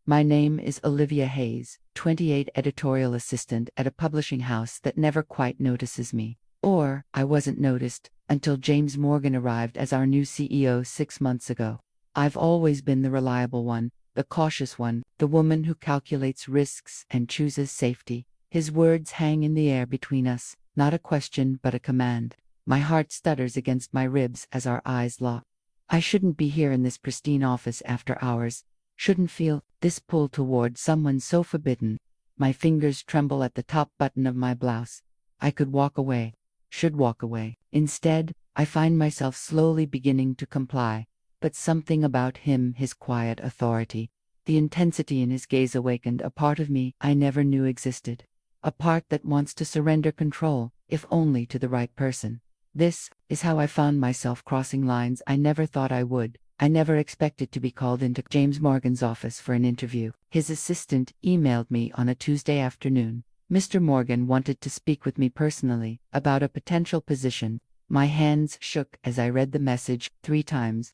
My name is Olivia Hayes, 28, editorial assistant at a publishing house that never quite notices me. Or, I wasn't noticed, until James Morgan arrived as our new CEO 6 months ago. I've always been the reliable one, the cautious one, the woman who calculates risks and chooses safety. His words hang in the air between us, not a question but a command. My heart stutters against my ribs as our eyes lock. I shouldn't be here in this pristine office after hours, shouldn't feel this pull toward someone so forbidden. My fingers tremble at the top button of my blouse. I could walk away, should walk away. Instead, I find myself slowly beginning to comply. But something about him, his quiet authority, the intensity in his gaze awakened a part of me I never knew existed. A part that wants to surrender control, if only to the right person. This is how I found myself crossing lines I never thought I would. I never expected to be called into James Morgan's office for an interview. His assistant emailed me on a Tuesday afternoon. Mr. Morgan wanted to speak with me personally about a potential position. My hands shook as I read the message 3 times.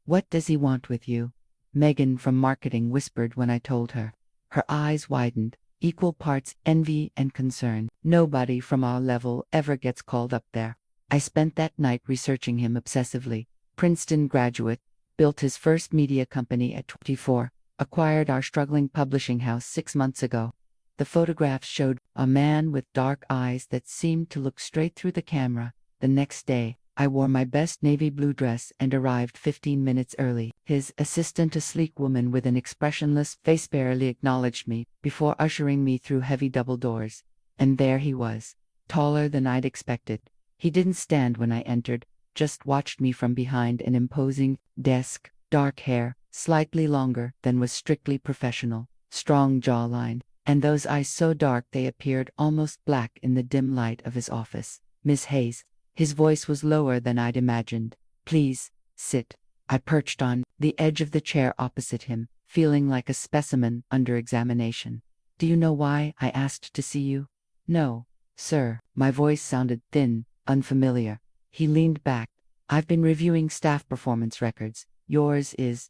"What does he want with you?" Megan from marketing whispered when I told her. Her eyes widened, equal parts envy and concern. Nobody from our level ever gets called up there. I spent that night researching him obsessively. Princeton graduate, built his first media company at 24, acquired our struggling publishing house 6 months ago. The photographs showed a man with dark eyes that seemed to look straight through the camera. The next day, I wore my best navy blue dress and arrived 15 minutes early. His assistant, a sleek woman with an expressionless face, barely acknowledged me before ushering me through heavy double doors. And there he was, taller than I'd expected. He didn't stand when I entered, just watched me from behind an imposing desk, dark hair, slightly longer than was strictly professional, strong jawline, and those eyes so dark they appeared almost black in the dim light of his office. "Miss Hayes." His voice was lower than I'd imagined. "Please, sit." I perched on the edge of the chair opposite him, feeling like a specimen under examination. "Do you know why I asked to see you?" "No, sir." My voice sounded thin, unfamiliar. He leaned back. "I've been reviewing staff performance records. Yours is ...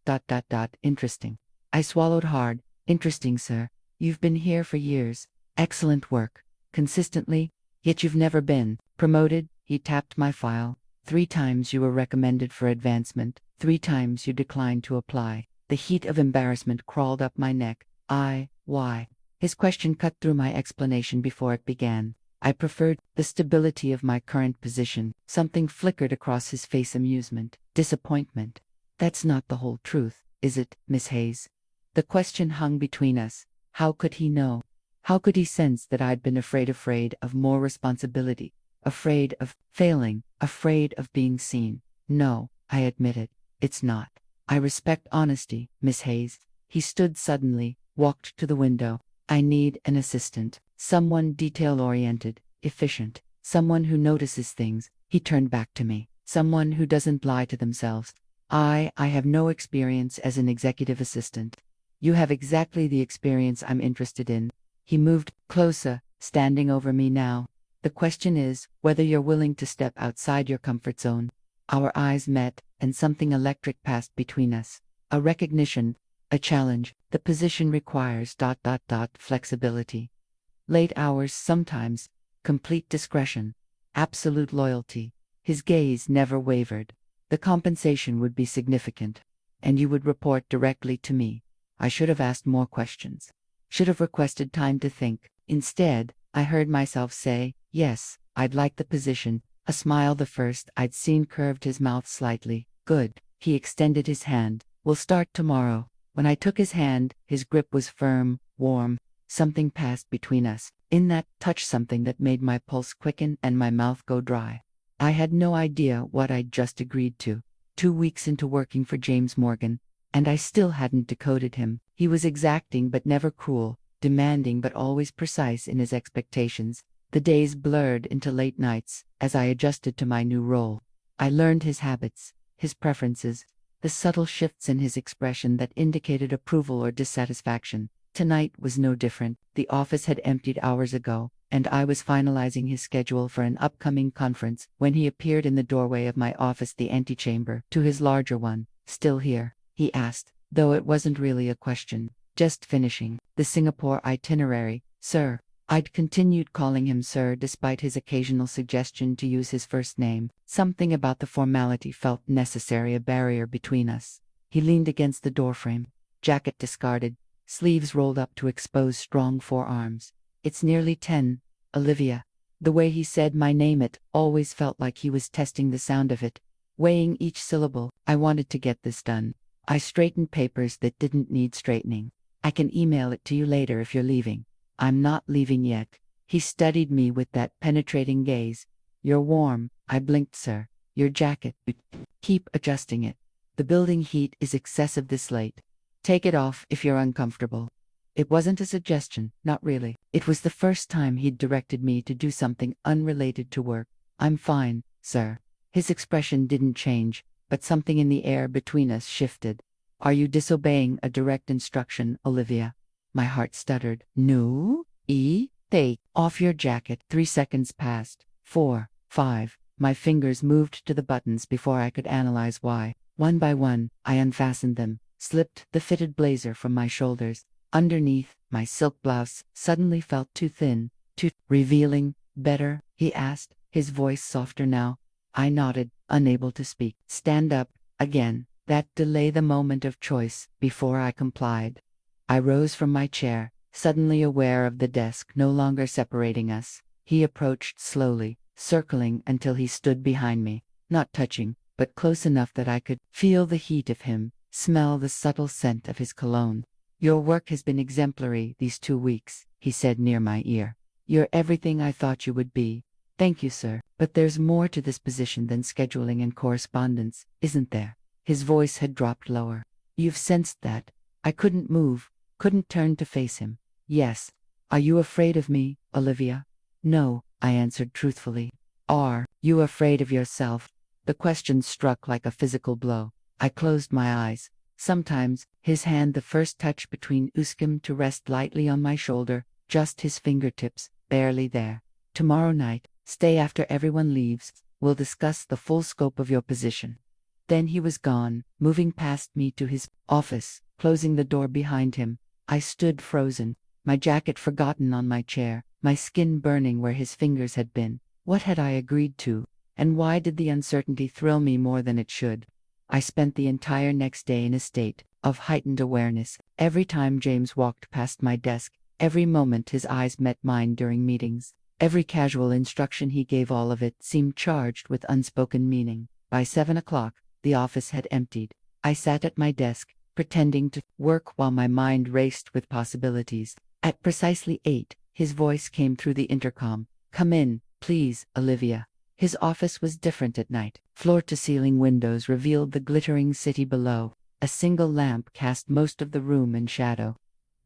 interesting." I swallowed hard. "Interesting, sir. You've been here for years. Excellent work. Consistently. Yet you've never been promoted." He tapped my file. 3 times you were recommended for advancement. 3 times you declined to apply." The heat of embarrassment crawled up my neck. Why? His question cut through my explanation before it began. I preferred the stability of my current position. Something flickered across his face, amusement, disappointment. "That's not the whole truth, is it, Miss Hayes?" The question hung between us. How could he know? How could he sense that I'd been afraid of more responsibility? Afraid of failing, afraid of being seen? "No," I admitted. "It's not. I respect honesty, Miss Hayes." He stood suddenly, walked to the window. "I need an assistant. Someone detail-oriented, efficient. Someone who notices things." He turned back to me. "Someone who doesn't lie to themselves. I have no experience as an executive assistant." "You have exactly the experience I'm interested in." He moved closer, standing over me now. "The question is whether you're willing to step outside your comfort zone." Our eyes met, and something electric passed between us. A recognition, a challenge. "The position requires ... flexibility. Late hours sometimes, complete discretion, absolute loyalty." His gaze never wavered. "The compensation would be significant. And you would report directly to me." I should have asked more questions. Should have requested time to think. Instead, I heard myself say, "Yes, I'd like the position." A smile, the first I'd seen, curved his mouth slightly. "Good." He extended his hand. "We'll start tomorrow." When I took his hand, his grip was firm, warm. Something passed between us. In that touch, something that made my pulse quicken and my mouth go dry. I had no idea what I'd just agreed to. 2 weeks into working for James Morgan, and I still hadn't decoded him. He was exacting but never cruel, demanding but always precise in his expectations. The days blurred into late nights as I adjusted to my new role. I learned his habits, his preferences, the subtle shifts in his expression that indicated approval or dissatisfaction. Tonight was no different. The office had emptied hours ago, and I was finalizing his schedule for an upcoming conference when he appeared in the doorway of my office, the antechamber to his larger one. "Still here?" he asked, though it wasn't really a question. Just finishing the Singapore itinerary, sir. I'd continued calling him sir despite his occasional suggestion to use his first name. Something about the formality felt necessary, a barrier between us. He leaned against the doorframe, jacket discarded, sleeves rolled up to expose strong forearms. It's nearly 10, Olivia. The way he said my name, it always felt like he was testing the sound of it, weighing each syllable. I wanted to get this done. I straightened papers that didn't need straightening. I can email it to you later if you're leaving. I'm not leaving yet. He studied me with that penetrating gaze. You're warm. I blinked, sir. Your jacket. Keep adjusting it. The building heat is excessive this late. Take it off if you're uncomfortable. It wasn't a suggestion, not really. It was the first time he'd directed me to do something unrelated to work. I'm fine, sir. His expression didn't change, but something in the air between us shifted. Are you disobeying a direct instruction, Olivia? My heart stuttered. No? Take off your jacket. 3 seconds passed. 4, 5. My fingers moved to the buttons before I could analyze why. One by one, I unfastened them, slipped the fitted blazer from my shoulders. Underneath, my silk blouse suddenly felt too thin, too revealing. Better? He asked, his voice softer now. I nodded, unable to speak. Stand up, again. That delay the moment of choice. Before I complied, I rose from my chair, suddenly aware of the desk no longer separating us. He approached slowly, circling until he stood behind me, not touching, but close enough that I could feel the heat of him, smell the subtle scent of his cologne. Your work has been exemplary these 2 weeks, he said near my ear. You're everything I thought you would be. Thank you, sir. But there's more to this position than scheduling and correspondence, isn't there? His voice had dropped lower. You've sensed that. I couldn't move, couldn't turn to face him. Yes. Are you afraid of me, Olivia? No, I answered truthfully. Are you afraid of yourself? The question struck like a physical blow. I closed my eyes. Sometimes, his hand the first touch between Uskim to rest lightly on my shoulder, just his fingertips, barely there. Tomorrow night, stay after everyone leaves, we'll discuss the full scope of your position. Then he was gone, moving past me to his office, closing the door behind him. I stood frozen, my jacket forgotten on my chair, my skin burning where his fingers had been. What had I agreed to, and why did the uncertainty thrill me more than it should? I spent the entire next day in a state of heightened awareness. Every time James walked past my desk, every moment his eyes met mine during meetings, every casual instruction he gave, all of it seemed charged with unspoken meaning. By 7 o'clock, the office had emptied. I sat at my desk, pretending to work while my mind raced with possibilities. At precisely 8, his voice came through the intercom. Come in, please, Olivia. His office was different at night. Floor-to-ceiling windows revealed the glittering city below. A single lamp cast most of the room in shadow.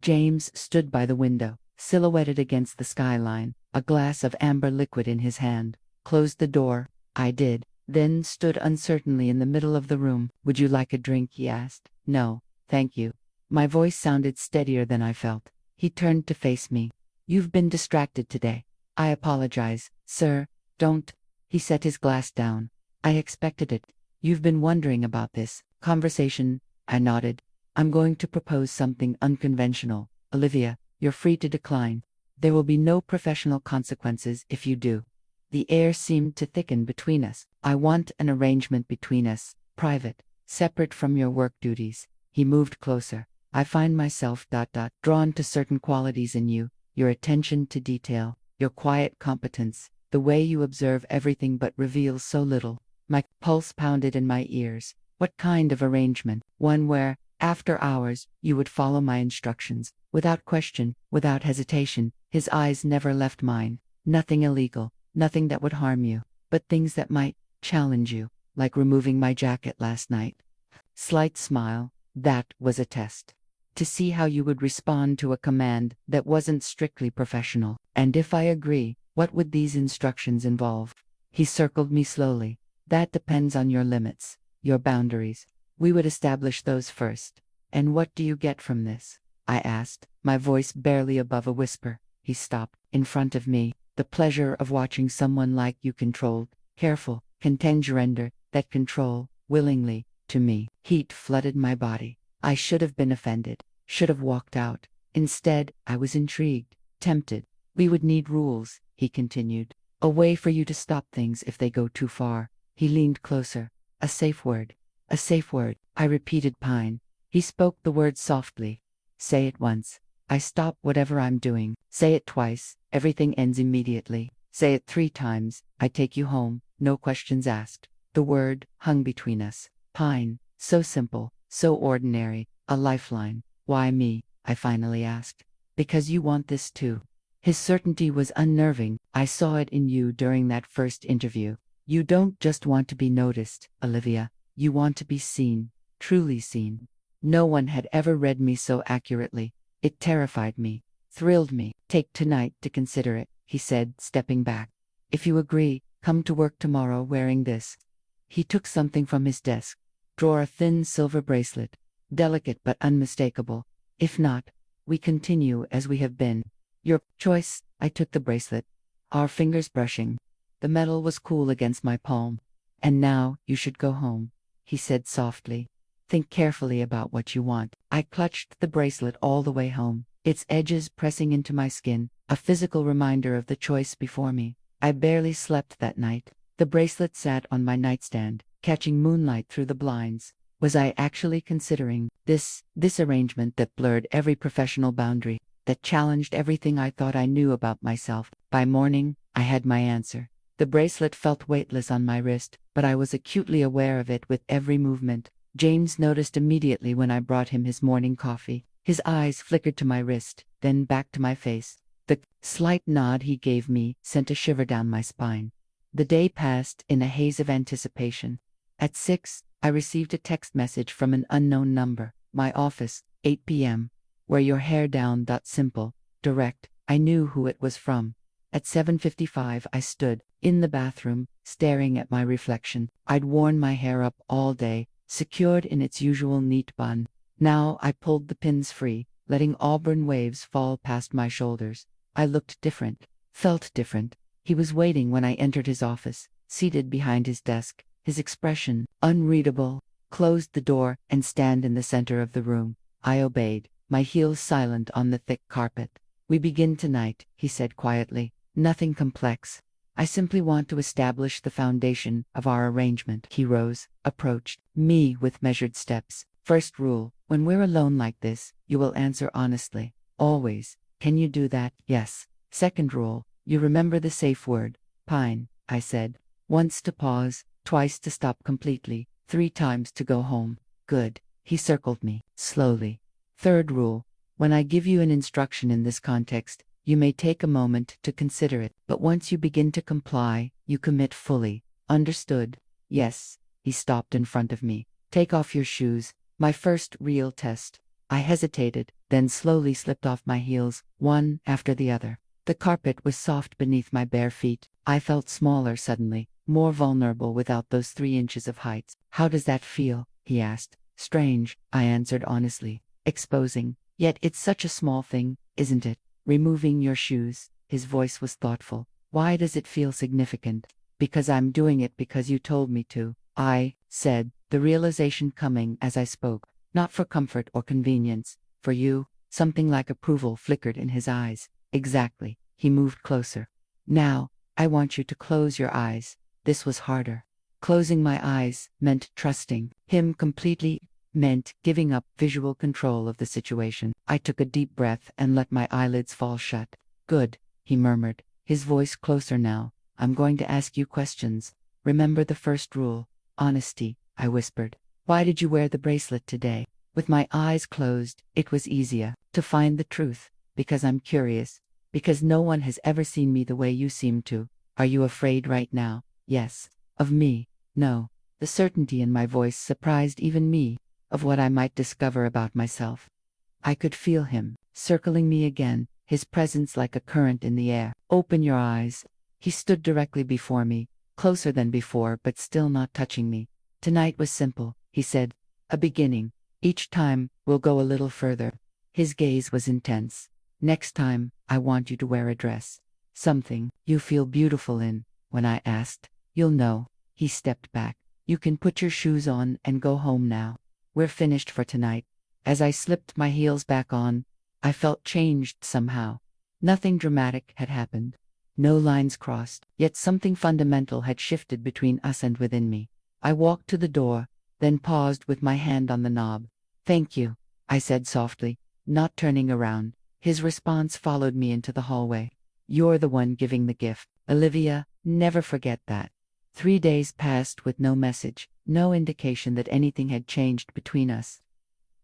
James stood by the window, silhouetted against the skyline, a glass of amber liquid in his hand. Closed the door. I did. Then stood uncertainly in the middle of the room. Would you like a drink? He asked. No, thank you. My voice sounded steadier than I felt. He turned to face me. You've been distracted today. I apologize, sir. Don't. He set his glass down. I expected it. You've been wondering about this conversation. I nodded. I'm going to propose something unconventional. Olivia, you're free to decline. There will be no professional consequences if you do. The air seemed to thicken between us. I want an arrangement between us, private, separate from your work duties. He moved closer. I find myself drawn to certain qualities in you, your attention to detail, your quiet competence, the way you observe everything but reveal so little. My pulse pounded in my ears. What kind of arrangement? One where, after hours, you would follow my instructions, without question, without hesitation. His eyes never left mine. Nothing illegal. Nothing that would harm you, but things that might challenge you, like removing my jacket last night. Slight smile. That was a test. To see how you would respond to a command that wasn't strictly professional. And if I agree, what would these instructions involve? He circled me slowly. That depends on your limits, your boundaries. We would establish those first. And what do you get from this? I asked, my voice barely above a whisper. He stopped in front of me. The pleasure of watching someone like you controlled, careful, can surrender that control, willingly, to me. Heat flooded my body. I should have been offended. should have walked out. Instead, I was intrigued, tempted. We would need rules, he continued. A way for you to stop things if they go too far. He leaned closer. A safe word. A safe word. I repeated Pine. He spoke the word softly. Say it once. I stop whatever I'm doing. Say it twice. Everything ends immediately. Say it 3 times. I take you home. No questions asked. The word hung between us. Pine. So simple. So ordinary. A lifeline. Why me? I finally asked. Because you want this too. His certainty was unnerving. I saw it in you during that first interview. You don't just want to be noticed, Olivia. You want to be seen. Truly seen. No one had ever read me so accurately. It terrified me. Thrilled me. Take tonight to consider it, he said, stepping back. If you agree, come to work tomorrow wearing this. He took something from his desk. Draw a thin silver bracelet. Delicate but unmistakable. If not, we continue as we have been. Your choice. I took the bracelet. Our fingers brushing. The metal was cool against my palm. And now, you should go home, he said softly. Think carefully about what you want. I clutched the bracelet all the way home, its edges pressing into my skin, a physical reminder of the choice before me. I barely slept that night. The bracelet sat on my nightstand, catching moonlight through the blinds. Was I actually considering this arrangement that blurred every professional boundary, that challenged everything I thought I knew about myself? By morning, I had my answer. The bracelet felt weightless on my wrist, but I was acutely aware of it with every movement. James noticed immediately when I brought him his morning coffee. His eyes flickered to my wrist, then back to my face. The slight nod he gave me sent a shiver down my spine. The day passed in a haze of anticipation. At 6, I received a text message from an unknown number. My office, 8 p.m. Wear your hair down. Simple, direct. I knew who it was from. At 7:55 I stood, in the bathroom, staring at my reflection. I'd worn my hair up all day, secured in its usual neat bun. Now I pulled the pins free, letting auburn waves fall past my shoulders. I looked different, felt different. He was waiting when I entered his office, seated behind his desk, his expression unreadable. Closed the door and stand in the center of the room. I obeyed, my heels silent on the thick carpet. We begin tonight, he said quietly. Nothing complex. I simply want to establish the foundation of our arrangement. He rose, approached me with measured steps. First rule, when we're alone like this, you will answer honestly. Always. Can you do that? Yes. Second rule, you remember the safe word. Pine, I said. Once to pause, twice to stop completely, 3 times to go home. Good. He circled me, slowly. Third rule, when I give you an instruction in this context, you may take a moment to consider it, but once you begin to comply, you commit fully. Understood? Yes. He stopped in front of me. Take off your shoes. My first real test. I hesitated, then slowly slipped off my heels, one after the other. The carpet was soft beneath my bare feet. I felt smaller suddenly, more vulnerable without those 3 inches of height. How does that feel? He asked. Strange, I answered honestly. Exposing. Yet it's such a small thing, isn't it? Removing your shoes. His voice was thoughtful. Why does it feel significant? Because I'm doing it because you told me to, I said, the realization coming as I spoke. Not for comfort or convenience. For you. Something like approval flickered in his eyes. Exactly. He moved closer. Now, I want you to close your eyes. This was harder. Closing my eyes meant trusting him completely, meant giving up visual control of the situation. I took a deep breath and let my eyelids fall shut. Good, he murmured, his voice closer now. I'm going to ask you questions. Remember the first rule. Honesty, I whispered. Why did you wear the bracelet today? With my eyes closed, it was easier to find the truth. Because I'm curious. Because no one has ever seen me the way you seem to. Are you afraid right now? Yes. Of me? No. The certainty in my voice surprised even me, of what I might discover about myself. I could feel him, circling me again, his presence like a current in the air. Open your eyes. He stood directly before me, closer than before but still not touching me. Tonight was simple, he said. A beginning. Each time, we'll go a little further. His gaze was intense. Next time, I want you to wear a dress. Something you feel beautiful in. When I asked, you'll know. He stepped back. You can put your shoes on and go home now. We're finished for tonight. As I slipped my heels back on, I felt changed somehow. Nothing dramatic had happened. No lines crossed, yet something fundamental had shifted between us and within me. I walked to the door, then paused with my hand on the knob. "Thank you," I said softly, not turning around. His response followed me into the hallway. "You're the one giving the gift, Olivia, never forget that." 3 days passed with no message, no indication that anything had changed between us.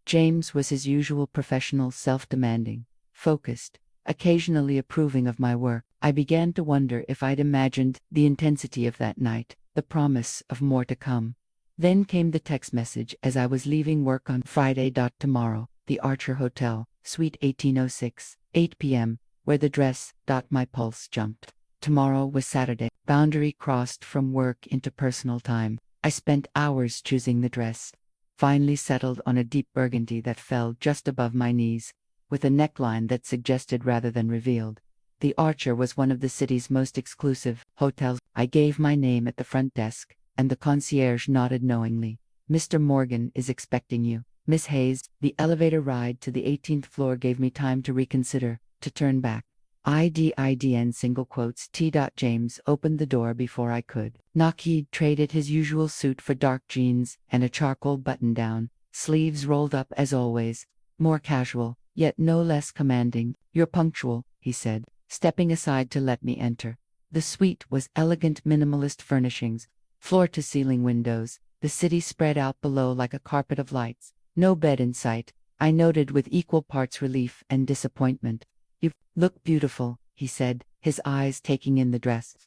James was his usual professional, self-demanding, focused, occasionally approving of my work. I began to wonder if I'd imagined the intensity of that night, the promise of more to come. Then came the text message as I was leaving work on Friday. "Tomorrow, the Archer Hotel, Suite 1806, 8 p.m., wear the dress. My pulse jumped. Tomorrow was Saturday. Boundary crossed from work into personal time. I spent hours choosing the dress. Finally settled on a deep burgundy that fell just above my knees, with a neckline that suggested rather than revealed. The Archer was one of the city's most exclusive hotels. I gave my name at the front desk, and the concierge nodded knowingly. "Mr. Morgan is expecting you, Miss Hayes." The elevator ride to the 18th floor gave me time to reconsider, to turn back. IDIDN single quotes T. James opened the door before I could knock. He'd traded his usual suit for dark jeans and a charcoal button-down, sleeves rolled up as always, more casual, yet no less commanding. "You're punctual," he said, stepping aside to let me enter. The suite was elegant minimalist furnishings, floor-to-ceiling windows, the city spread out below like a carpet of lights. No bed in sight, I noted with equal parts relief and disappointment. "You look beautiful," he said, his eyes taking in the dress.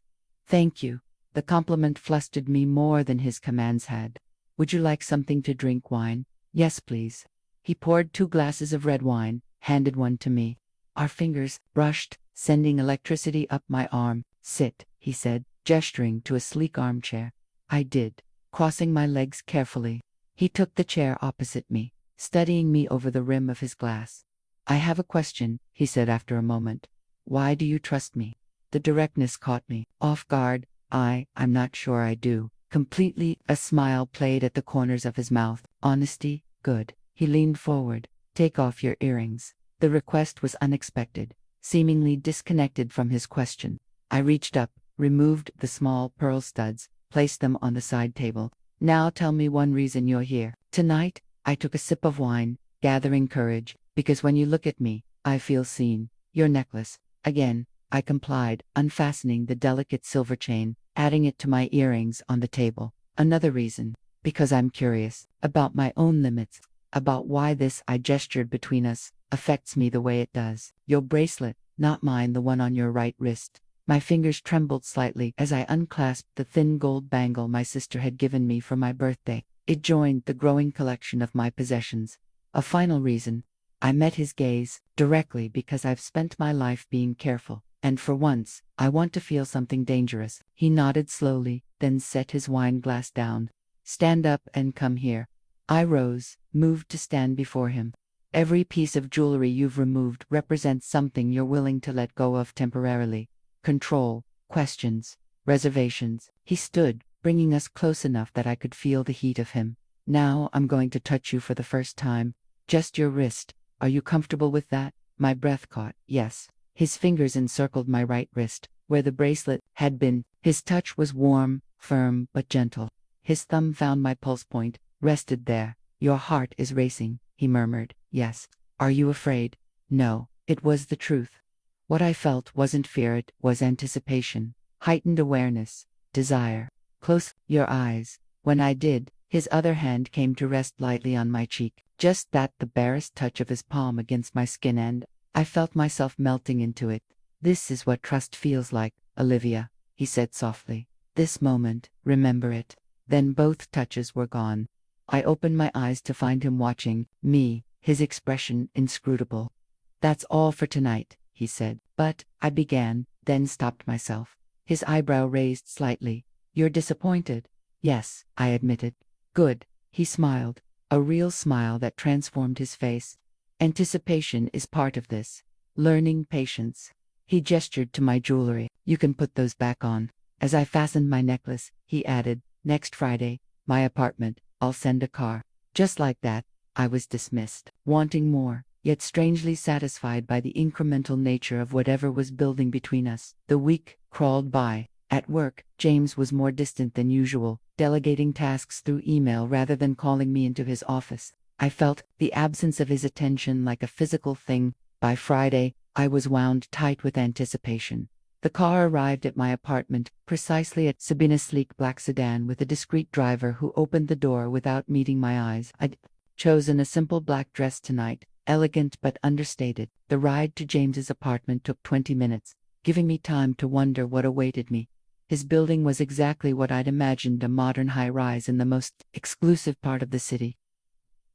"Thank you." The compliment flustered me more than his commands had. "Would you like something to drink? Wine?" "Yes, please." He poured 2 glasses of red wine, handed one to me. Our fingers brushed, sending electricity up my arm. "Sit," he said, gesturing to a sleek armchair. I did, crossing my legs carefully. He took the chair opposite me, studying me over the rim of his glass. "I have a question," he said after a moment. "Why do you trust me?" The directness caught me off guard. I'm not sure I do." Completely, a smile played at the corners of his mouth. "Honesty, good." He leaned forward. "Take off your earrings." The request was unexpected, seemingly disconnected from his question. I reached up, removed the small pearl studs, placed them on the side table. "Now tell me one reason you're here." "Tonight," I took a sip of wine, gathering courage, "because when you look at me, I feel seen." "Your necklace." Again, I complied, unfastening the delicate silver chain, adding it to my earrings on the table. "Another reason. Because I'm curious about my own limits, about why this," I gestured between us, "affects me the way it does." "Your bracelet." "Not mine, the one on your right wrist." My fingers trembled slightly as I unclasped the thin gold bangle my sister had given me for my birthday. It joined the growing collection of my possessions. "A final reason." I met his gaze directly because I've spent my life being careful, and for once, I want to feel something dangerous. He nodded slowly, then set his wine glass down. "Stand up and come here." I rose, moved to stand before him. "Every piece of jewelry you've removed represents something you're willing to let go of temporarily. Control, questions, reservations." He stood, bringing us close enough that I could feel the heat of him. "Now I'm going to touch you for the first time. Just your wrist. Are you comfortable with that?" My breath caught. "Yes." His fingers encircled my right wrist, where the bracelet had been. His touch was warm, firm, but gentle. His thumb found my pulse point, rested there. "Your heart is racing," he murmured. "Yes." "Are you afraid?" No. It was the truth. What I felt wasn't fear, it was anticipation, heightened awareness, desire. "Close your eyes." When I did, his other hand came to rest lightly on my cheek. Just that, the barest touch of his palm against my skin, and I felt myself melting into it. "This is what trust feels like, Olivia," he said softly. "This moment, remember it." Then both touches were gone. I opened my eyes to find him watching me, his expression inscrutable. "That's all for tonight," he said. "But," I began, then stopped myself. His eyebrow raised slightly. "You're disappointed?" "Yes," I admitted. "Good." He smiled, a real smile that transformed his face. "Anticipation is part of this. Learning patience." He gestured to my jewelry. "You can put those back on." As I fastened my necklace, he added, "Next Friday, my apartment, I'll send a car." Just like that, I was dismissed, wanting more, yet strangely satisfied by the incremental nature of whatever was building between us. The week crawled by. At work, James was more distant than usual, delegating tasks through email rather than calling me into his office. I felt the absence of his attention like a physical thing. By Friday, I was wound tight with anticipation. The car arrived at my apartment, precisely at Sabina's sleek black sedan with a discreet driver who opened the door without meeting my eyes. I'd chosen a simple black dress tonight, elegant but understated. The ride to James's apartment took 20 minutes, giving me time to wonder what awaited me. His building was exactly what I'd imagined, a modern high-rise in the most exclusive part of the city.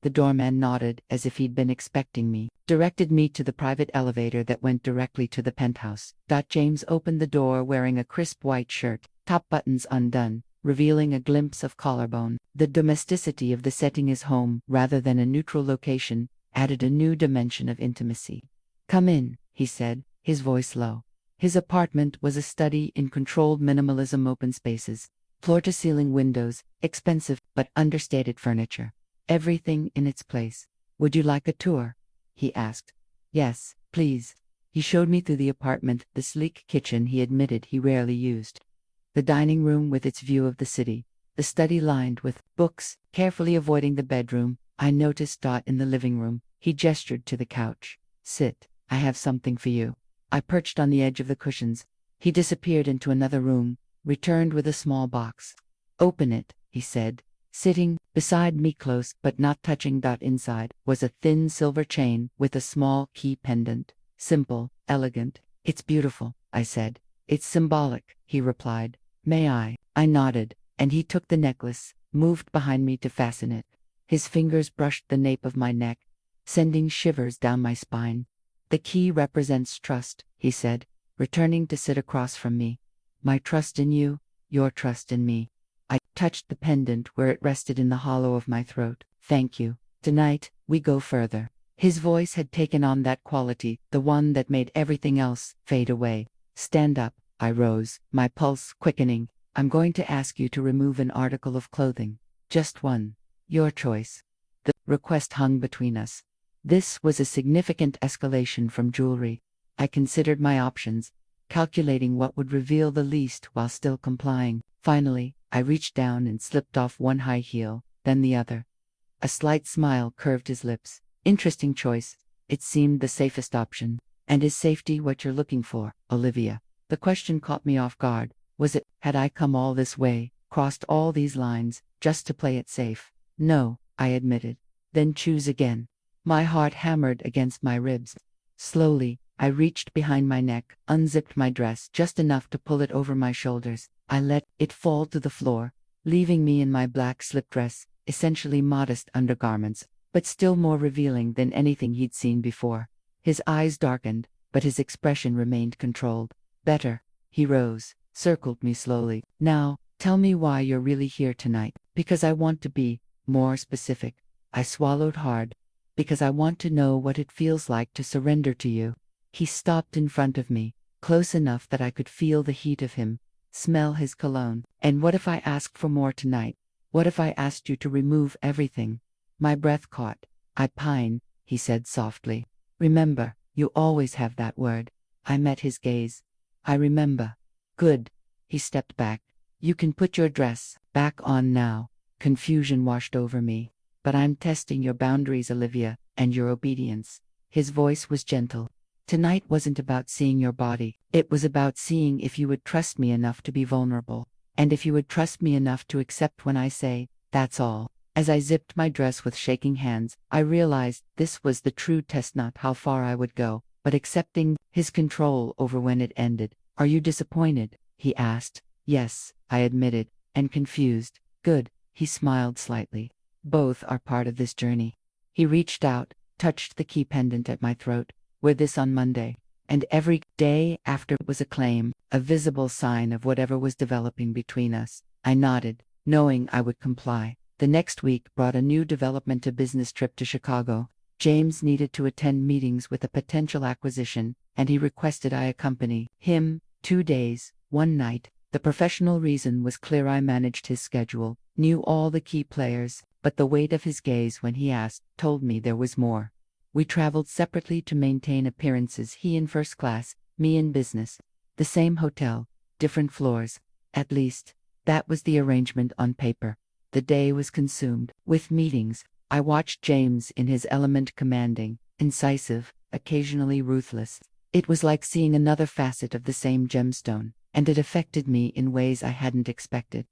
The doorman nodded, as if he'd been expecting me, directed me to the private elevator that went directly to the penthouse. James opened the door wearing a crisp white shirt, top buttons undone, revealing a glimpse of collarbone. The domesticity of the setting, his home, rather than a neutral location, added a new dimension of intimacy. "Come in," he said, his voice low. His apartment was a study in controlled minimalism, open spaces, floor-to-ceiling windows, expensive but understated furniture. Everything in its place. "Would you like a tour?" he asked. "Yes, please." He showed me through the apartment, the sleek kitchen he admitted he rarely used, the dining room with its view of the city, the study lined with books, carefully avoiding the bedroom. I noticed in the living room. He gestured to the couch. "Sit, I have something for you." I perched on the edge of the cushions. He disappeared into another room, returned with a small box. "Open it," he said. Sitting beside me, close but not touching. Inside was a thin silver chain with a small key pendant. Simple, elegant. "It's beautiful," I said. "It's symbolic," he replied. "May I?" I nodded, and he took the necklace, moved behind me to fasten it. His fingers brushed the nape of my neck, sending shivers down my spine. "The key represents trust," he said, returning to sit across from me. "My trust in you, your trust in me." I touched the pendant where it rested in the hollow of my throat. "Thank you. Tonight, we go further." His voice had taken on that quality, the one that made everything else fade away. "Stand up." I rose, my pulse quickening. "I'm going to ask you to remove an article of clothing. Just one. Your choice." The request hung between us. This was a significant escalation from jewelry. I considered my options, calculating what would reveal the least while still complying. Finally, I reached down and slipped off one high heel, then the other. A slight smile curved his lips. "Interesting choice." It seemed the safest option. "And is safety what you're looking for, Olivia?" The question caught me off guard. Was it, had I come all this way, crossed all these lines, just to play it safe? "No," I admitted. "Then choose again." My heart hammered against my ribs. Slowly, I reached behind my neck, unzipped my dress just enough to pull it over my shoulders. I let it fall to the floor, leaving me in my black slip dress, essentially modest undergarments, but still more revealing than anything he'd seen before. His eyes darkened, but his expression remained controlled. "Better." He rose, circled me slowly. "Now, tell me why you're really here tonight." "Because I want to be more specific." I swallowed hard. "Because I want to know what it feels like to surrender to you." He stopped in front of me, close enough that I could feel the heat of him, smell his cologne. "And what if I asked for more tonight? What if I asked you to remove everything?" My breath caught. "I pine," he said softly. "Remember, you always have that word." I met his gaze. "I remember." "Good." He stepped back. "You can put your dress back on now." Confusion washed over me. "But I'm testing your boundaries, Olivia, and your obedience." His voice was gentle. "Tonight wasn't about seeing your body. It was about seeing if you would trust me enough to be vulnerable. And if you would trust me enough to accept when I say, that's all." As I zipped my dress with shaking hands, I realized this was the true test, not how far I would go, but accepting his control over when it ended. "Are you disappointed?" he asked. "Yes," I admitted, and confused. "Good." He smiled slightly. "Both are part of this journey." He reached out, touched the key pendant at my throat. "Wear this on Monday." And every day after was a claim, a visible sign of whatever was developing between us. I nodded, knowing I would comply. The next week brought a new development, a business trip to Chicago. James needed to attend meetings with a potential acquisition, and he requested I accompany him. 2 days, 1 night. The professional reason was clear. I managed his schedule, knew all the key players, but the weight of his gaze when he asked told me there was more. We traveled separately to maintain appearances, he in first class, me in business. The same hotel, different floors. At least, that was the arrangement on paper. The day was consumed with meetings. I watched James in his element, commanding, incisive, occasionally ruthless. It was like seeing another facet of the same gemstone, and it affected me in ways I hadn't expected.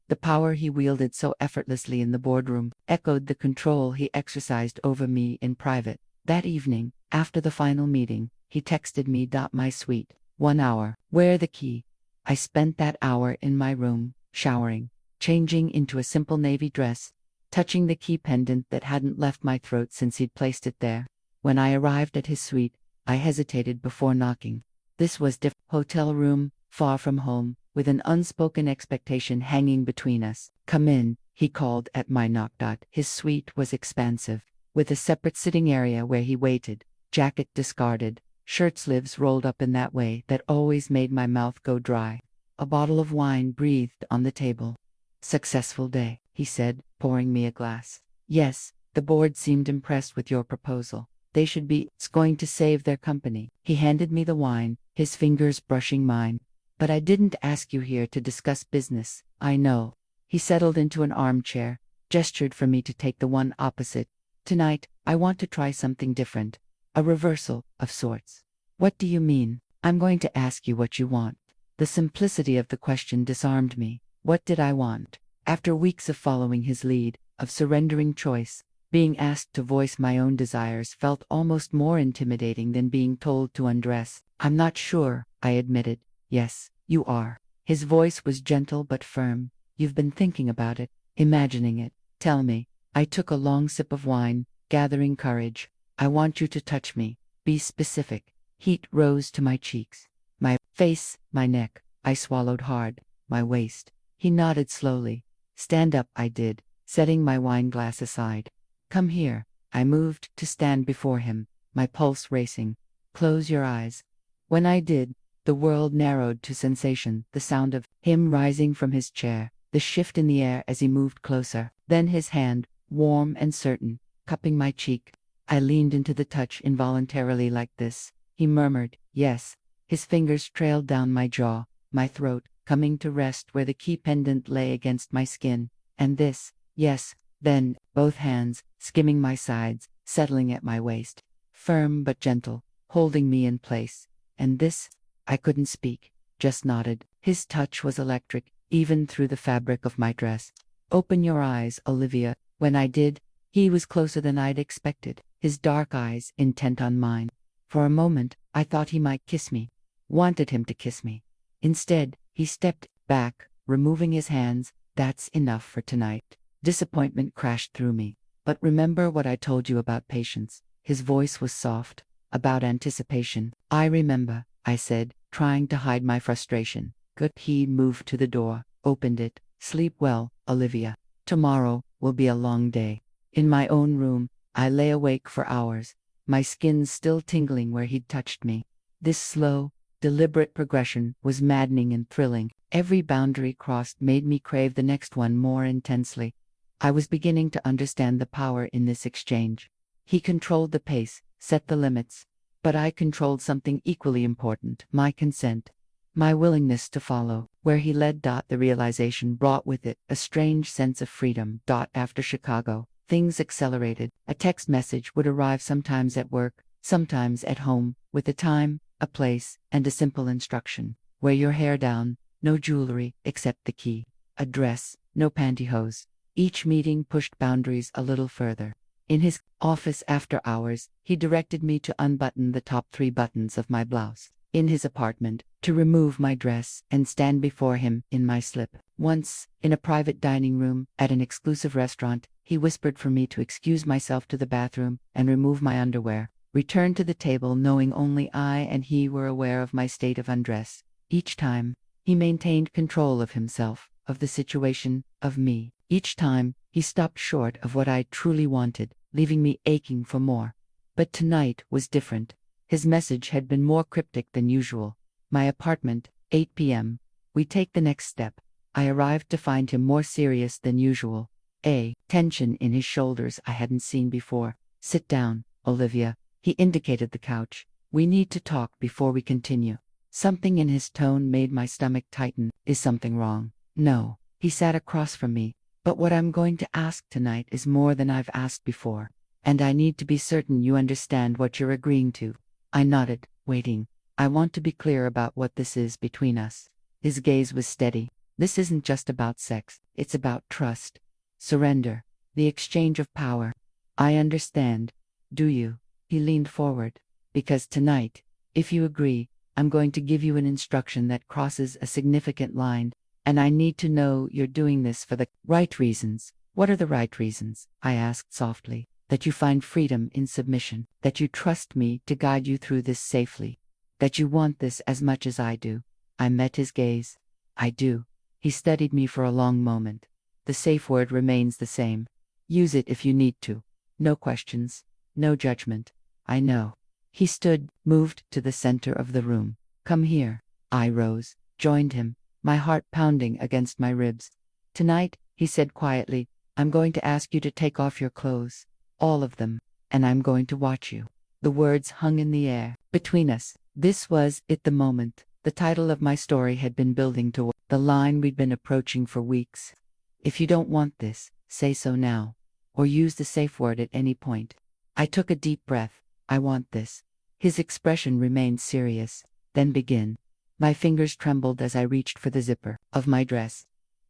The power he wielded so effortlessly in the boardroom echoed the control he exercised over me in private. That evening, after the final meeting, he texted me, "My sweet, 1 hour. Where the key?" I spent that hour in my room, showering, changing into a simple navy dress, touching the key pendant that hadn't left my throat since he'd placed it there. When I arrived at his suite, I hesitated before knocking. This was the hotel room, far from home, with an unspoken expectation hanging between us. "Come in," he called at my knock. His suite was expansive, with a separate sitting area where he waited, jacket discarded, shirt sleeves rolled up in that way that always made my mouth go dry. A bottle of wine breathed on the table. "Successful day," he said, pouring me a glass. "Yes, the board seemed impressed with your proposal. They should be. It's going to save their company." He handed me the wine, his fingers brushing mine. "But I didn't ask you here to discuss business." "I know." He settled into an armchair, gestured for me to take the one opposite. "Tonight, I want to try something different. A reversal, of sorts." "What do you mean?" "I'm going to ask you what you want." The simplicity of the question disarmed me. What did I want? After weeks of following his lead, of surrendering choice, being asked to voice my own desires felt almost more intimidating than being told to undress. "I'm not sure," I admitted. "Yes, you are." His voice was gentle but firm. "You've been thinking about it, imagining it. Tell me." I took a long sip of wine, gathering courage. "I want you to touch me. Be specific." Heat rose to my cheeks. My face, my neck. I swallowed hard. My waist. He nodded slowly. "Stand up," I did, setting my wine glass aside. "Come here." I moved to stand before him, my pulse racing. "Close your eyes." When I did, the world narrowed to sensation, the sound of him rising from his chair, the shift in the air as he moved closer. Then his hand, warm and certain, cupping my cheek. I leaned into the touch involuntarily like this. He murmured, "Yes." His fingers trailed down my jaw, my throat, coming to rest where the key pendant lay against my skin. And this, yes, then, both hands, skimming my sides, settling at my waist. Firm but gentle, holding me in place. And this, I couldn't speak, just nodded. His touch was electric, even through the fabric of my dress. "Open your eyes, Olivia." When I did, he was closer than I'd expected, his dark eyes intent on mine. For a moment, I thought he might kiss me. Wanted him to kiss me. Instead, he stepped back, removing his hands. "That's enough for tonight." Disappointment crashed through me. "But remember what I told you about patience." His voice was soft. "About anticipation." "I remember," I said, trying to hide my frustration. "Good." He moved to the door, opened it. "Sleep well, Olivia. Tomorrow will be a long day." In my own room, I lay awake for hours, my skin still tingling where he'd touched me. This slow, deliberate progression was maddening and thrilling. Every boundary crossed made me crave the next one more intensely. I was beginning to understand the power in this exchange. He controlled the pace, set the limits, but I controlled something equally important, my consent, my willingness to follow. Where he led. The realization brought with it a strange sense of freedom. After Chicago, things accelerated. A text message would arrive sometimes at work, sometimes at home, with a time, a place, and a simple instruction. Wear your hair down, no jewelry except the key. A dress, no pantyhose. Each meeting pushed boundaries a little further. In his office after hours, he directed me to unbutton the top 3 buttons of my blouse. In his apartment, to remove my dress and stand before him in my slip. Once, in a private dining room at an exclusive restaurant, he whispered for me to excuse myself to the bathroom and remove my underwear. Return to the table knowing only I and he were aware of my state of undress. Each time, he maintained control of himself, of the situation, of me. Each time, he stopped short of what I truly wanted, leaving me aching for more. But tonight was different. His message had been more cryptic than usual. My apartment, 8 p.m. We take the next step. I arrived to find him more serious than usual. A tension in his shoulders I hadn't seen before. Sit down, Olivia. He indicated the couch. We need to talk before we continue. Something in his tone made my stomach tighten. Is something wrong? No. He sat across from me. But what I'm going to ask tonight is more than I've asked before. And I need to be certain you understand what you're agreeing to. I nodded, waiting. I want to be clear about what this is between us. His gaze was steady. This isn't just about sex. It's about trust. Surrender. The exchange of power. I understand. Do you? He leaned forward. Because tonight, if you agree, I'm going to give you an instruction that crosses a significant line, and I need to know you're doing this for the right reasons. What are the right reasons? I asked softly. That you find freedom in submission. That you trust me to guide you through this safely. That you want this as much as I do. I met his gaze. I do. He studied me for a long moment. The safe word remains the same. Use it if you need to. No questions. No judgment. I know. He stood, moved to the center of the room. Come here. I rose, joined him, my heart pounding against my ribs. Tonight, he said quietly, I'm going to ask you to take off your clothes. All of them. And I'm going to watch you. The words hung in the air. Between us. This was it, the moment. The title of my story had been building toward the line we'd been approaching for weeks. If you don't want this, say so now. Or use the safe word at any point. I took a deep breath. I want this. His expression remained serious. Then begin. My fingers trembled as I reached for the zipper of my dress.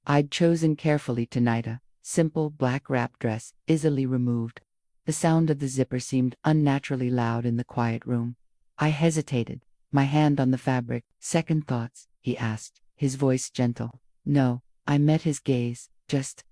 I'd chosen carefully tonight a simple black wrap dress, easily removed. The sound of the zipper seemed unnaturally loud in the quiet room. I hesitated, my hand on the fabric. Second thoughts? He asked, his voice gentle. No. I met his gaze, just,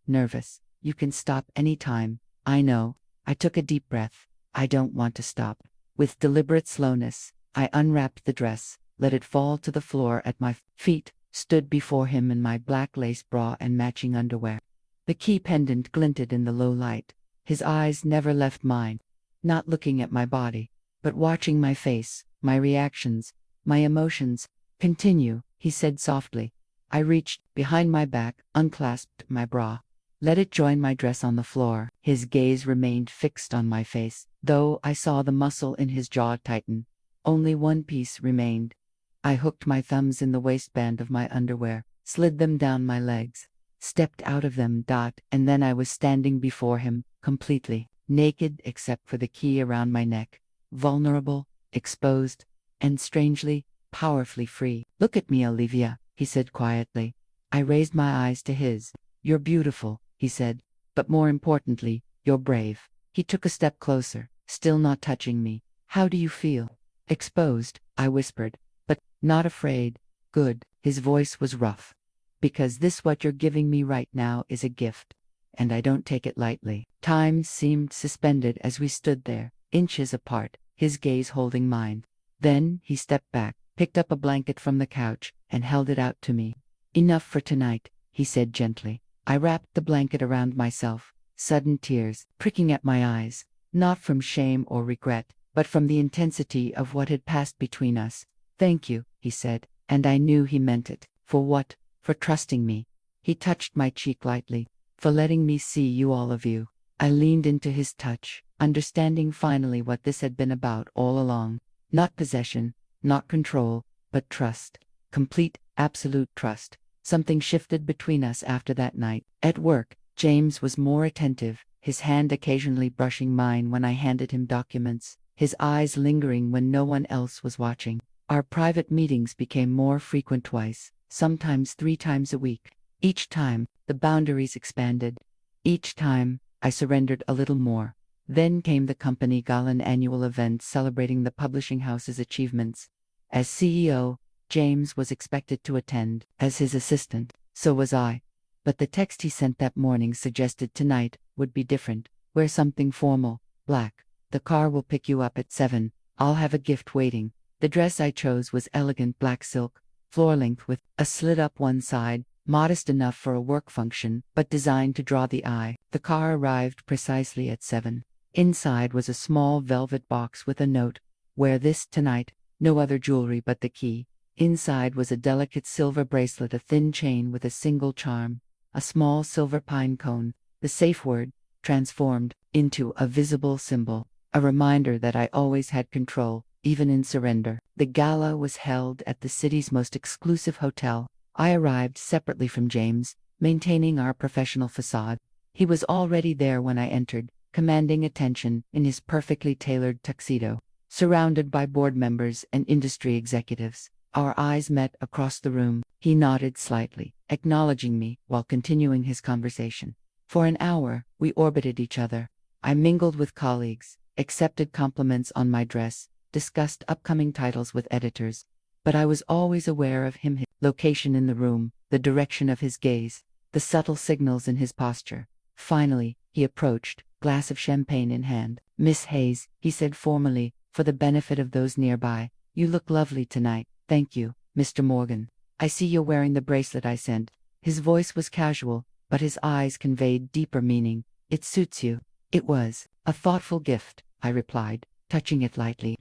nervous. You can stop any time. I know. I took a deep breath. I don't want to stop. With deliberate slowness, I unwrapped the dress, let it fall to the floor at my feet, stood before him in my black lace bra and matching underwear. The key pendant glinted in the low light. His eyes never left mine, not looking at my body, but watching my face, my reactions, my emotions. Continue, he said softly. I reached behind my back, unclasped my bra. Let it join my dress on the floor. His gaze remained fixed on my face, though I saw the muscle in his jaw tighten. Only one piece remained. I hooked my thumbs in the waistband of my underwear, slid them down my legs, stepped out of them, and then I was standing before him, completely naked except for the key around my neck, vulnerable, exposed, and strangely, powerfully free. Look at me, Olivia, he said quietly. I raised my eyes to his. You're beautiful, he said, but more importantly, you're brave. He took a step closer, still not touching me. How do you feel? Exposed, I whispered, but not afraid. Good. His voice was rough. Because this what you're giving me right now is a gift, and I don't take it lightly. Time seemed suspended as we stood there, inches apart, his gaze holding mine. Then he stepped back, picked up a blanket from the couch, and held it out to me. Enough for tonight, he said gently. I wrapped the blanket around myself, sudden tears pricking at my eyes, not from shame or regret, but from the intensity of what had passed between us. Thank you, he said, and I knew he meant it. For what? For trusting me. He touched my cheek lightly. For letting me see you, all of you. I leaned into his touch, understanding finally what this had been about all along. Not possession, not control, but trust. Complete, absolute trust. Something shifted between us after that night. At work, James was more attentive, his hand occasionally brushing mine when I handed him documents, his eyes lingering when no one else was watching. Our private meetings became more frequent, twice, sometimes 3 times a week. Each time, the boundaries expanded. Each time, I surrendered a little more. Then came the company gala, an annual event celebrating the publishing house's achievements. As CEO, James was expected to attend. As his assistant, so was I. But the text he sent that morning suggested tonight would be different. Wear something formal, black. The car will pick you up at 7. I'll have a gift waiting. The dress I chose was elegant black silk, floor-length with a slit up one side, modest enough for a work function, but designed to draw the eye. The car arrived precisely at 7. Inside was a small velvet box with a note. Wear this tonight, no other jewelry but the key. Inside was a delicate silver bracelet, a thin chain with a single charm. a small silver pine cone, the safe word, transformed into a visible symbol, a reminder that I always had control, even in surrender. The gala was held at the city's most exclusive hotel. I arrived separately from James, maintaining our professional facade. He was already there when I entered, commanding attention in his perfectly tailored tuxedo. Surrounded by board members and industry executives, our eyes met across the room. He nodded slightly, acknowledging me, while continuing his conversation. For an hour, we orbited each other. I mingled with colleagues, accepted compliments on my dress, discussed upcoming titles with editors. But I was always aware of him, his location in the room, the direction of his gaze, the subtle signals in his posture. Finally, he approached, glass of champagne in hand. "Miss Hayes," he said formally, for the benefit of those nearby, "you look lovely tonight." "Thank you, Mr. Morgan. I see you're wearing the bracelet I sent." His voice was casual, but his eyes conveyed deeper meaning. "It suits you." "It was a thoughtful gift," I replied, touching it lightly.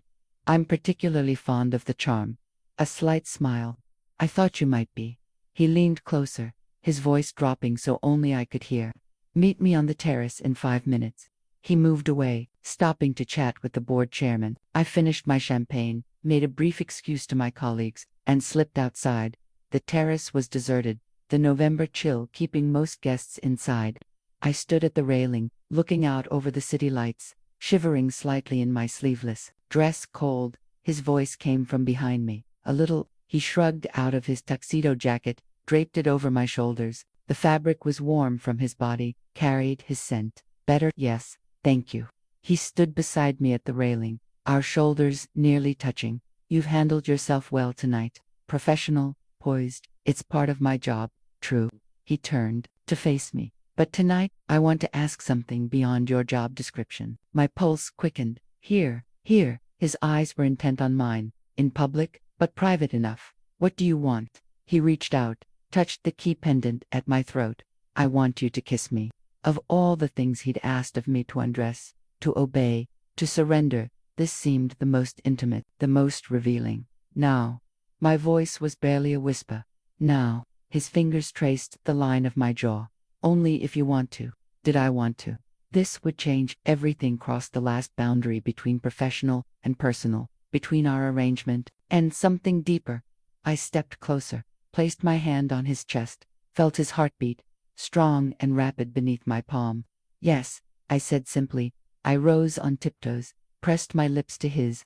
"I'm particularly fond of the charm." A slight smile. "I thought you might be." He leaned closer, his voice dropping so only I could hear. "Meet me on the terrace in 5 minutes." He moved away, stopping to chat with the board chairman. I finished my champagne, made a brief excuse to my colleagues, and slipped outside. The terrace was deserted, the November chill keeping most guests inside. I stood at the railing, looking out over the city lights, shivering slightly in my sleeveless dress. Cold. His voice came from behind me. "A little." He shrugged out of his tuxedo jacket, draped it over my shoulders. The fabric was warm from his body, carried his scent. "Better?" "Yes, thank you." He stood beside me at the railing, our shoulders nearly touching. "You've handled yourself well tonight. Professional, poised. It's part of my job." "True." He turned to face me. "But tonight, I want to ask something beyond your job description." My pulse quickened. Here. His eyes were intent on mine. "In public, but private enough. What do you want?" He reached out, touched the key pendant at my throat. "I want you to kiss me." Of all the things he'd asked of me, to undress, to obey, to surrender, this seemed the most intimate, the most revealing. "Now." My voice was barely a whisper. "Now." His fingers traced the line of my jaw. "Only if you want to." Did I want to? This would change everything. Crossed the last boundary between professional and personal, between our arrangement and something deeper. I stepped closer, placed my hand on his chest, felt his heartbeat, strong and rapid beneath my palm. "Yes," I said simply. I rose on tiptoes, pressed my lips to his.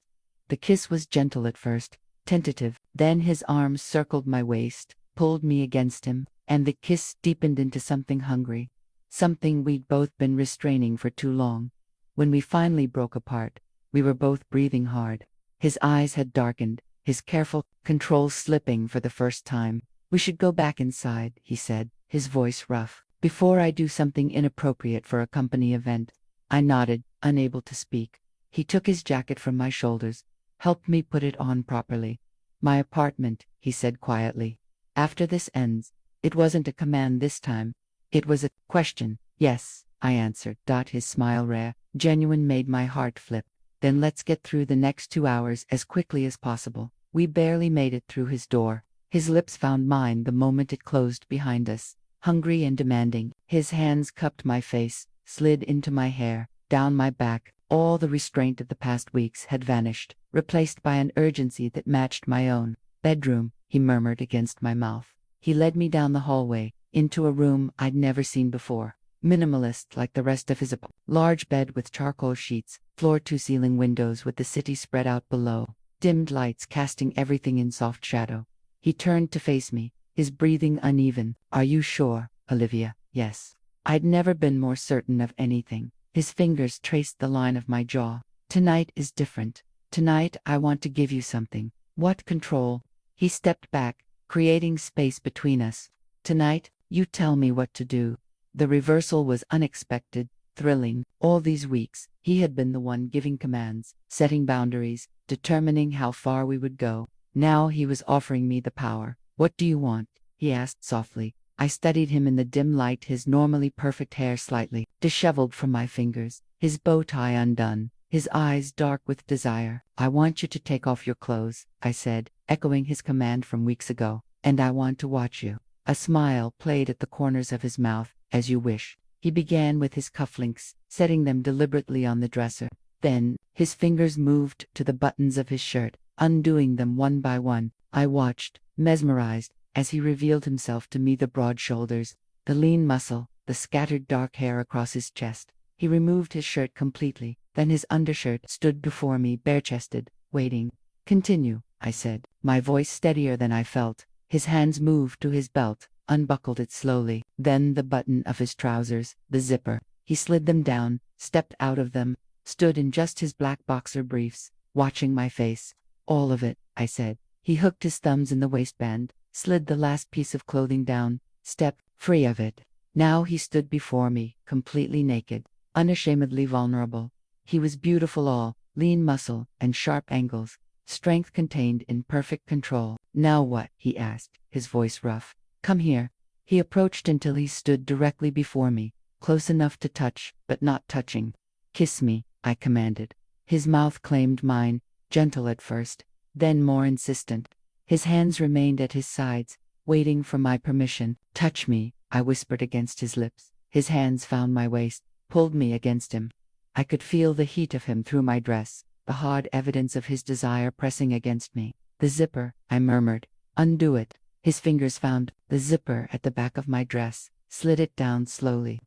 The kiss was gentle at first, tentative, then his arms circled my waist, pulled me against him, and the kiss deepened into something hungry, something we'd both been restraining for too long. When we finally broke apart, we were both breathing hard. His eyes had darkened, his careful control slipping for the first time. "We should go back inside," he said, his voice rough, "before I do something inappropriate for a company event." I nodded, unable to speak. He took his jacket from my shoulders, helped me put it on properly. "My apartment," he said quietly. "After this ends." It wasn't a command this time. It was a question. "Yes," I answered. His smile, rare, genuine, made my heart flip. "Then let's get through the next 2 hours as quickly as possible." We barely made it through his door. His lips found mine the moment it closed behind us. Hungry and demanding, his hands cupped my face, slid into my hair, down my back. All the restraint of the past weeks had vanished, replaced by an urgency that matched my own. "Bedroom," he murmured against my mouth. He led me down the hallway, into a room I'd never seen before. Minimalist like the rest of his apartment. Large bed with charcoal sheets, floor-to-ceiling windows with the city spread out below. Dimmed lights casting everything in soft shadow. He turned to face me, his breathing uneven. "Are you sure, Olivia?" "Yes." I'd never been more certain of anything. His fingers traced the line of my jaw. "Tonight is different. Tonight I want to give you something." "What?" "Control." He stepped back, creating space between us. "Tonight, you tell me what to do." The reversal was unexpected, thrilling. All these weeks, he had been the one giving commands, setting boundaries, determining how far we would go. Now he was offering me the power. "What do you want?" he asked softly. I studied him in the dim light, his normally perfect hair slightly disheveled from my fingers, his bow tie undone, his eyes dark with desire. "I want you to take off your clothes," I said, echoing his command from weeks ago. "And I want to watch you." A smile played at the corners of his mouth. As you wish. He began with his cufflinks, setting them deliberately on the dresser. Then, his fingers moved to the buttons of his shirt, undoing them one by one. I watched, mesmerized, as he revealed himself to me, the broad shoulders, the lean muscle, the scattered dark hair across his chest. He removed his shirt completely, then his undershirt stood before me bare-chested, waiting. Continue, I said, my voice steadier than I felt. His hands moved to his belt, unbuckled it slowly, then the button of his trousers, the zipper. He slid them down, stepped out of them, stood in just his black boxer briefs, watching my face. All of it, I said. He hooked his thumbs in the waistband, slid the last piece of clothing down, stepped free of it. Now he stood before me, completely naked, unashamedly vulnerable. He was beautiful, all lean muscle and sharp angles, strength contained in perfect control. Now what? He asked, his voice rough. Come here. He approached until he stood directly before me, close enough to touch, but not touching. Kiss me, I commanded. His mouth claimed mine, gentle at first, then more insistent. His hands remained at his sides, waiting for my permission. Touch me, I whispered against his lips. His hands found my waist, pulled me against him. I could feel the heat of him through my dress, the hard evidence of his desire pressing against me. The zipper, I murmured. Undo it. His fingers found the zipper at the back of my dress, slid it down slowly.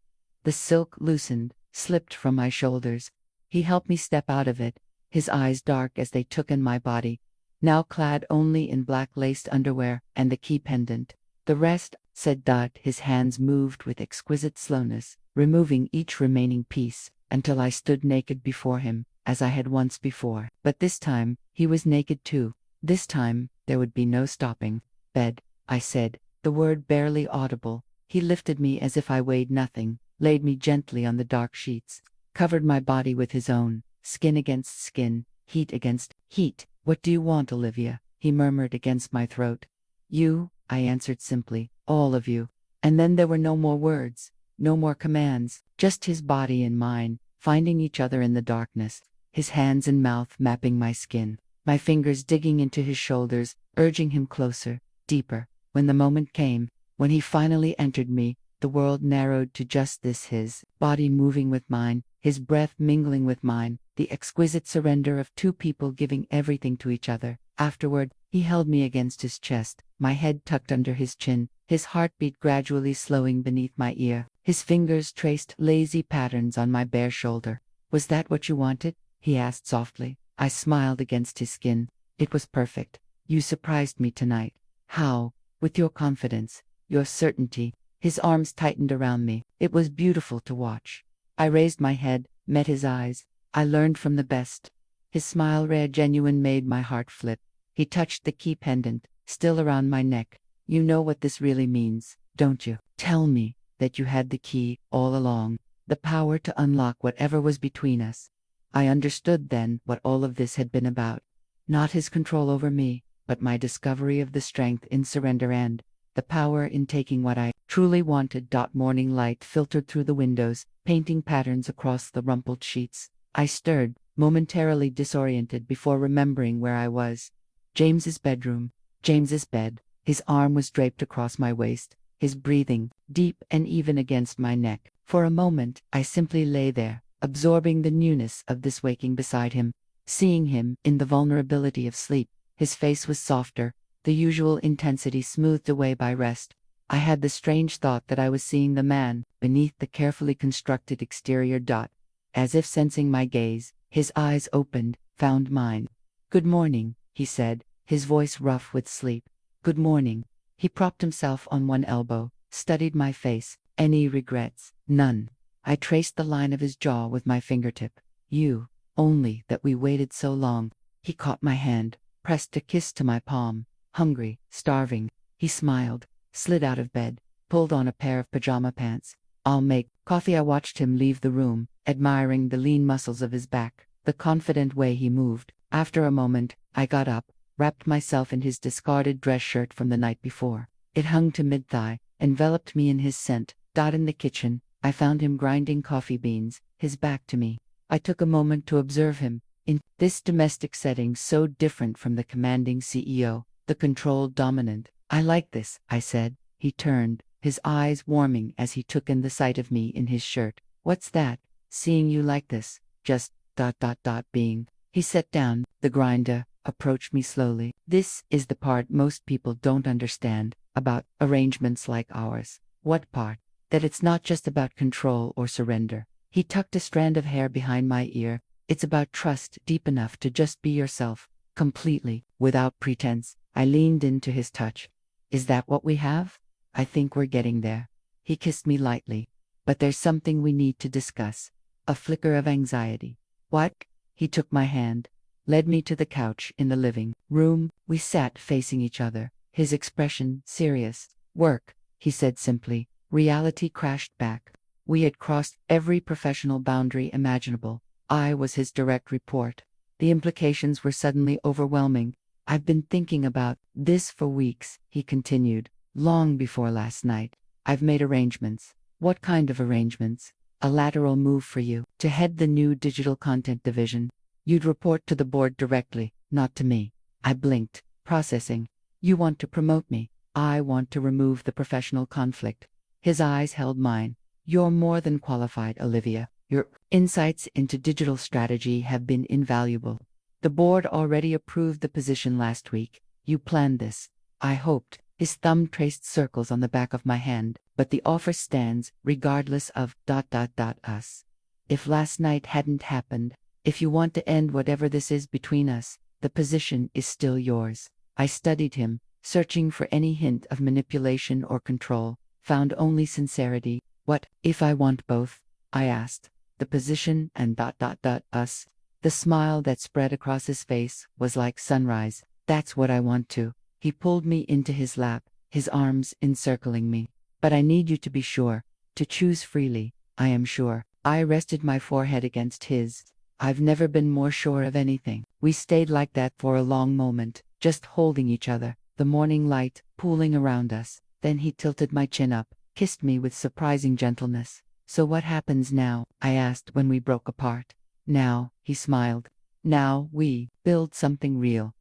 The silk loosened, slipped from my shoulders. He helped me step out of it, his eyes dark as they took in my body, now clad only in black laced underwear and the key pendant. The rest, said Dot. His hands moved with exquisite slowness, removing each remaining piece, until I stood naked before him, as I had once before. But this time, he was naked too. This time, there would be no stopping. Bed, I said, the word barely audible. He lifted me as if I weighed nothing, laid me gently on the dark sheets, covered my body with his own, skin against skin, heat against heat. What do you want, Olivia? He murmured against my throat. You, I answered simply, all of you. And then there were no more words, no more commands, just his body and mine, finding each other in the darkness, his hands and mouth mapping my skin, my fingers digging into his shoulders, urging him closer, deeper. When the moment came, when he finally entered me, the world narrowed to just this: his body moving with mine, his breath mingling with mine, the exquisite surrender of two people giving everything to each other. Afterward, he held me against his chest, my head tucked under his chin, his heartbeat gradually slowing beneath my ear. His fingers traced lazy patterns on my bare shoulder. Was that what you wanted? He asked softly. I smiled against his skin. It was perfect. You surprised me tonight. How? With your confidence, your certainty. His arms tightened around me. It was beautiful to watch. I raised my head, met his eyes. I learned from the best. His smile, rare, genuine, made my heart flip. He touched the key pendant, still around my neck. You know what this really means, don't you? Tell me that you had the key all along, the power to unlock whatever was between us. I understood then what all of this had been about. Not his control over me, but my discovery of the strength in surrender and the power in taking what I truly wanted. Morning light filtered through the windows, painting patterns across the rumpled sheets. I stirred, momentarily disoriented before remembering where I was. James's bedroom, James's bed. His arm was draped across my waist, his breathing, deep and even against my neck. For a moment, I simply lay there, absorbing the newness of this waking beside him, seeing him in the vulnerability of sleep. His face was softer, the usual intensity smoothed away by rest. I had the strange thought that I was seeing the man beneath the carefully constructed exterior. As if sensing my gaze, his eyes opened, found mine. Good morning, he said, his voice rough with sleep. Good morning. He propped himself on one elbow, studied my face. Any regrets? None. I traced the line of his jaw with my fingertip. You, only that we waited so long. He caught my hand, pressed a kiss to my palm. Hungry, starving. He smiled, slid out of bed, pulled on a pair of pajama pants. I'll make coffee. I watched him leave the room, admiring the lean muscles of his back, the confident way he moved. After a moment, I got up, wrapped myself in his discarded dress shirt from the night before. It hung to mid-thigh, enveloped me in his scent. In the kitchen, I found him grinding coffee beans, his back to me. I took a moment to observe him, in this domestic setting so different from the commanding CEO, the controlled dominant. I like this, I said. He turned, his eyes warming as he took in the sight of me in his shirt. What's that? Seeing you like this, just being. He sat down, the grinder, approached me slowly. This is the part most people don't understand about arrangements like ours. What part? That it's not just about control or surrender. He tucked a strand of hair behind my ear. It's about trust deep enough to just be yourself, completely, without pretense. I leaned into his touch. Is that what we have? I think we're getting there. He kissed me lightly. But there's something we need to discuss. A flicker of anxiety. What? He took my hand, led me to the couch in the living room. We sat facing each other, his expression serious. Work, he said simply. Reality crashed back. We had crossed every professional boundary imaginable. I was his direct report. The implications were suddenly overwhelming. I've been thinking about this for weeks, he continued, long before last night. I've made arrangements. What kind of arrangements? A lateral move for you, to head the new digital content division. You'd report to the board directly, not to me. I blinked, processing. You want to promote me. I want to remove the professional conflict. His eyes held mine. You're more than qualified, Olivia. Your insights into digital strategy have been invaluable. The board already approved the position last week. You planned this. I hoped. His thumb traced circles on the back of my hand, but the offer stands, regardless of us. If last night hadn't happened, if you want to end whatever this is between us, the position is still yours. I studied him, searching for any hint of manipulation or control, found only sincerity. What if I want both? I asked. The position and us. The smile that spread across his face was like sunrise. That's what I want to. He pulled me into his lap, his arms encircling me. But I need you to be sure, to choose freely. I am sure. I rested my forehead against his. I've never been more sure of anything. We stayed like that for a long moment, just holding each other, the morning light pooling around us. Then he tilted my chin up, kissed me with surprising gentleness. So what happens now? I asked when we broke apart. Now, he smiled. Now we build something real.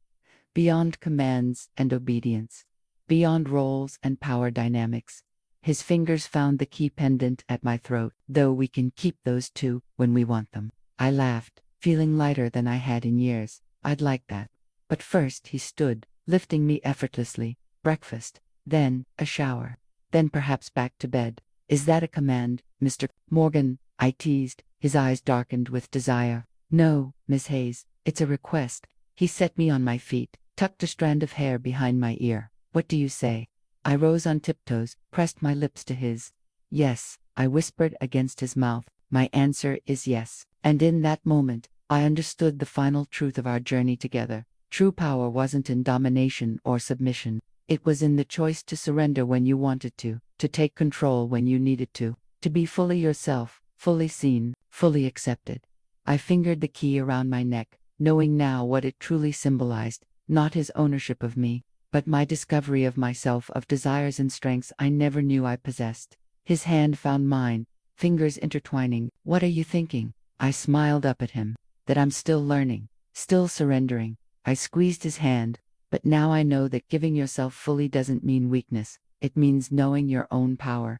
Beyond commands and obedience. Beyond roles and power dynamics. His fingers found the key pendant at my throat, though we can keep those too when we want them. I laughed, feeling lighter than I had in years. I'd like that. But first he stood, lifting me effortlessly. Breakfast, then a shower, then perhaps back to bed. Is that a command, Mr. Morgan? I teased, his eyes darkened with desire. No, Miss Hayes, it's a request. He set me on my feet, tucked a strand of hair behind my ear. What do you say? I rose on tiptoes, pressed my lips to his. Yes, I whispered against his mouth. My answer is yes. And in that moment, I understood the final truth of our journey together. True power wasn't in domination or submission. It was in the choice to surrender when you wanted to take control when you needed to be fully yourself, fully seen, fully accepted. I fingered the key around my neck, knowing now what it truly symbolized, not his ownership of me, but my discovery of myself, of desires and strengths I never knew I possessed. His hand found mine, fingers intertwining. What are you thinking? I smiled up at him. That I'm still learning, still surrendering. I squeezed his hand. But now I know that giving yourself fully doesn't mean weakness. It means knowing your own power,